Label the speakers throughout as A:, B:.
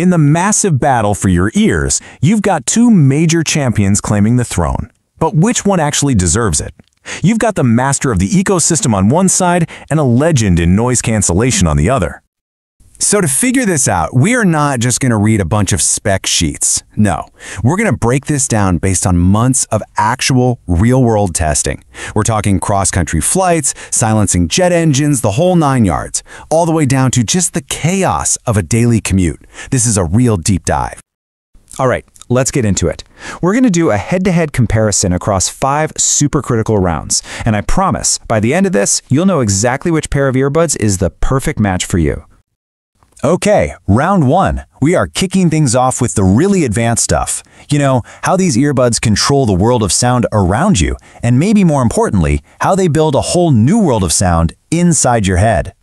A: In the massive battle for your ears, you've got two major champions claiming the throne. But which one actually deserves it? You've got the master of the ecosystem on one side and a legend in noise cancellation on the other.
B: So to figure this out, we are not just going to read a bunch of spec sheets. No, we're going to break this down based on months of actual real-world testing. We're talking cross-country flights, silencing jet engines, the whole 9 yards, all the way down to just the chaos of a daily commute. This is a real deep dive.
C: All right, let's get into it. We're going to do a head-to-head comparison across 5 supercritical rounds, and I promise, by the end of this, you'll know exactly which pair of earbuds is the perfect match for you.
A: Okay, round 1. We are kicking things off with the really advanced stuff. You know, how these earbuds control the world of sound around you, and maybe more importantly, how they build a whole new world of sound inside your head.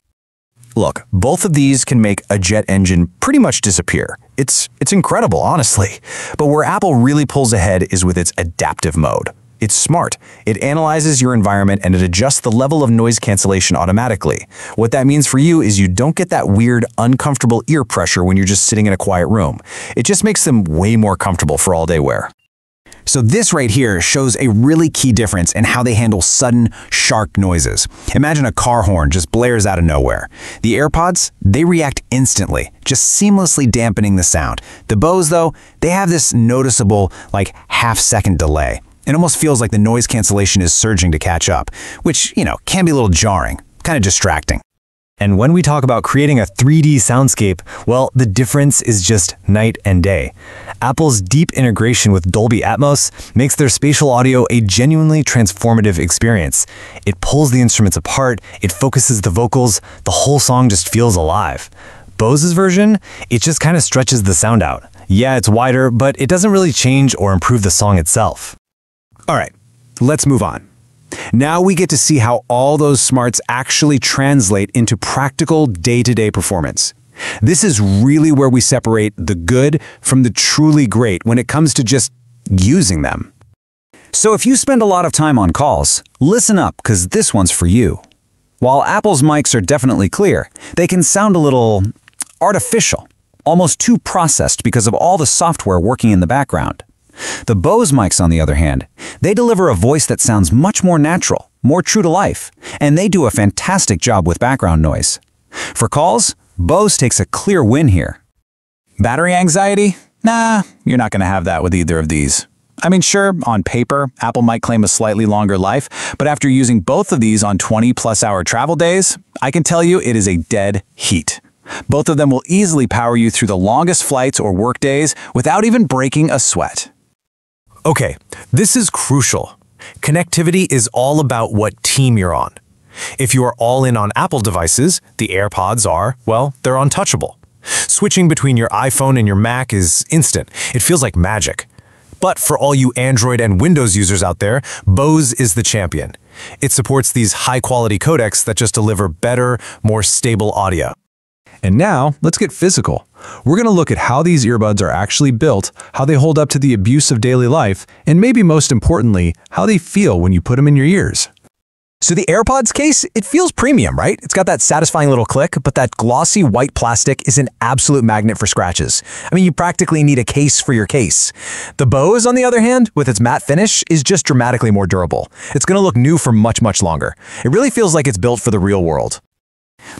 D: Look, both of these can make a jet engine pretty much disappear. It's incredible, honestly. But where Apple really pulls ahead is with its adaptive mode. It's smart. It analyzes your environment and it adjusts the level of noise cancellation automatically. What that means for you is you don't get that weird, uncomfortable ear pressure when you're just sitting in a quiet room. It just makes them way more comfortable for all-day wear.
B: So this right here shows a really key difference in how they handle sudden, sharp noises. Imagine a car horn just blares out of nowhere. The AirPods, they react instantly, just seamlessly dampening the sound. The Bose, though, they have this noticeable, like, half-second delay. It almost feels like the noise cancellation is surging to catch up, which, you know, can be a little jarring, kind of distracting.
C: And when we talk about creating a 3D soundscape, well, the difference is just night and day. Apple's deep integration with Dolby Atmos makes their spatial audio a genuinely transformative experience. It pulls the instruments apart, it focuses the vocals, the whole song just feels alive. Bose's version, it just kind of stretches the sound out. Yeah, it's wider, but it doesn't really change or improve the song itself.
B: All right, let's move on. Now we get to see how all those smarts actually translate into practical day-to-day performance. This is really where we separate the good from the truly great when it comes to just using them.
E: So if you spend a lot of time on calls, listen up, because this one's for you. While Apple's mics are definitely clear, they can sound a little artificial, almost too processed because of all the software working in the background. The Bose mics, on the other hand, they deliver a voice that sounds much more natural, more true to life, and they do a fantastic job with background noise. For calls, Bose takes a clear win here.
D: Battery anxiety? Nah, you're not going to have that with either of these. I mean, sure, on paper, Apple might claim a slightly longer life, but after using both of these on 20-plus-hour travel days, I can tell you it is a dead heat. Both of them will easily power you through the longest flights or work days without even breaking a sweat.
A: Okay, this is crucial. Connectivity is all about what team you're on. If you are all in on Apple devices, the AirPods are, well, they're untouchable. Switching between your iPhone and your Mac is instant. It feels like magic. But for all you Android and Windows users out there, Bose is the champion. It supports these high-quality codecs that just deliver better, more stable audio.
F: And now, let's get physical. We're going to look at how these earbuds are actually built, how they hold up to the abuse of daily life, and maybe most importantly, how they feel when you put them in your ears.
A: So the AirPods case, it feels premium, right? It's got that satisfying little click, but that glossy white plastic is an absolute magnet for scratches. I mean, you practically need a case for your case. The Bose, on the other hand, with its matte finish, is just dramatically more durable. It's going to look new for much, much longer. It really feels like it's built for the real world.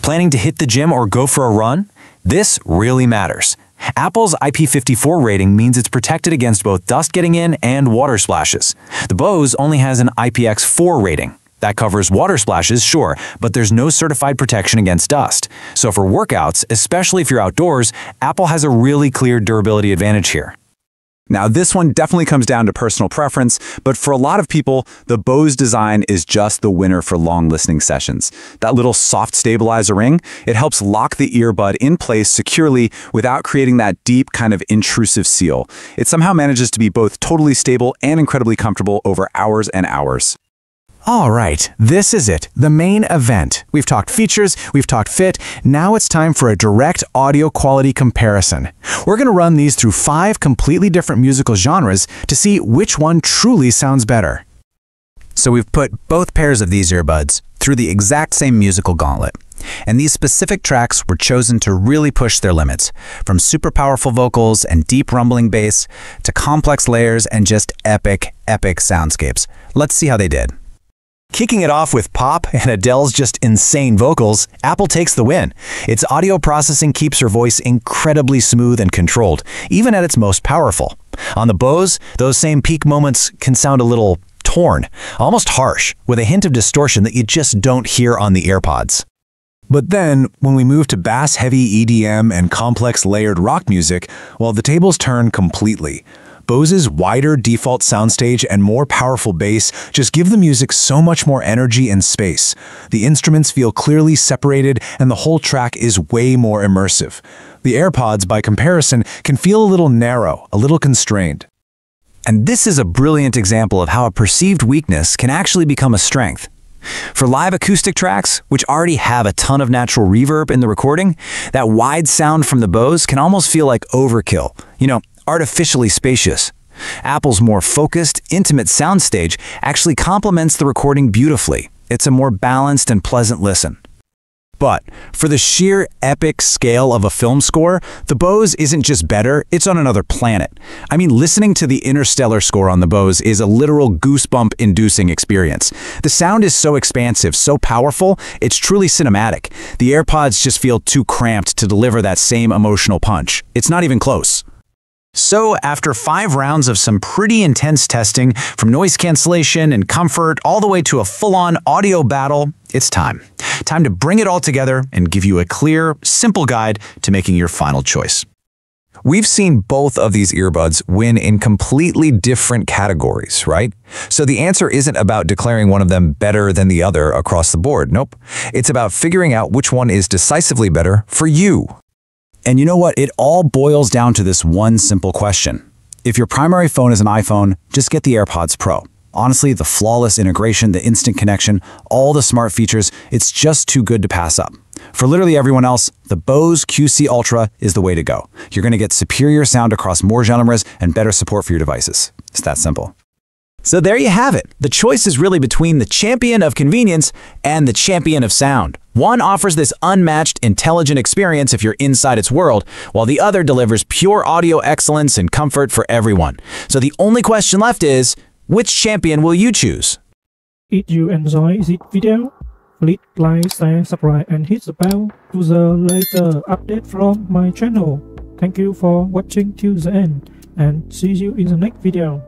A: Planning to hit the gym or go for a run? This really matters. Apple's IP54 rating means it's protected against both dust getting in and water splashes. The Bose only has an IPX4 rating. That covers water splashes, sure, but there's no certified protection against dust. So for workouts, especially if you're outdoors, Apple has a really clear durability advantage here.
E: Now, this one definitely comes down to personal preference, but for a lot of people, the Bose design is just the winner for long listening sessions. That little soft stabilizer ring, it helps lock the earbud in place securely without creating that deep kind of intrusive seal. It somehow manages to be both totally stable and incredibly comfortable over hours and hours.
B: All right, this is it, the main event. We've talked features, we've talked fit, now it's time for a direct audio quality comparison. We're going to run these through 5 completely different musical genres to see which one truly sounds better.
G: So we've put both pairs of these earbuds through the exact same musical gauntlet.
E: And these specific tracks were chosen to really push their limits, from super powerful vocals and deep rumbling bass to complex layers and just epic, epic soundscapes. Let's see how they did.
A: Kicking it off with pop and Adele's just insane vocals, Apple takes the win. Its audio processing keeps her voice incredibly smooth and controlled, even at its most powerful. On the Bose, those same peak moments can sound a little torn, almost harsh, with a hint of distortion that you just don't hear on the AirPods.
F: But then, when we move to bass-heavy EDM and complex layered rock music, well, the tables turn completely. Bose's wider default soundstage and more powerful bass just give the music so much more energy and space. The instruments feel clearly separated and the whole track is way more immersive. The AirPods, by comparison, can feel a little narrow, a little constrained.
E: And this is a brilliant example of how a perceived weakness can actually become a strength. For live acoustic tracks, which already have a ton of natural reverb in the recording, that wide sound from the Bose can almost feel like overkill, artificially spacious. Apple's more focused, intimate soundstage actually complements the recording beautifully. It's a more balanced and pleasant listen. But for the sheer epic scale of a film score, the Bose isn't just better, it's on another planet. I mean, listening to the Interstellar score on the Bose is a literal goosebump-inducing experience. The sound is so expansive, so powerful, it's truly cinematic. The AirPods just feel too cramped to deliver that same emotional punch. It's not even close.
A: So, after 5 rounds of some pretty intense testing, from noise cancellation and comfort all the way to a full-on audio battle, it's time. Time to bring it all together and give you a clear, simple guide to making your final choice.
D: We've seen both of these earbuds win in completely different categories, right? So the answer isn't about declaring one of them better than the other across the board. Nope. It's about figuring out which one is decisively better for you.
E: And you know what? It all boils down to this one simple question. If your primary phone is an iPhone, just get the AirPods Pro. Honestly, the flawless integration, the instant connection, all the smart features, it's just too good to pass up. For literally everyone else, the Bose QC Ultra is the way to go. You're going to get superior sound across more genres and better support for your devices. It's that simple.
A: So there you have it. The choice is really between the champion of convenience and the champion of sound. One offers this unmatched, intelligent experience if you're inside its world, while the other delivers pure audio excellence and comfort for everyone. So the only question left is, which champion will you choose?
G: If you enjoy this video, please like, share, subscribe and hit the bell to the latest update from my channel. Thank you for watching till the end and see you in the next video.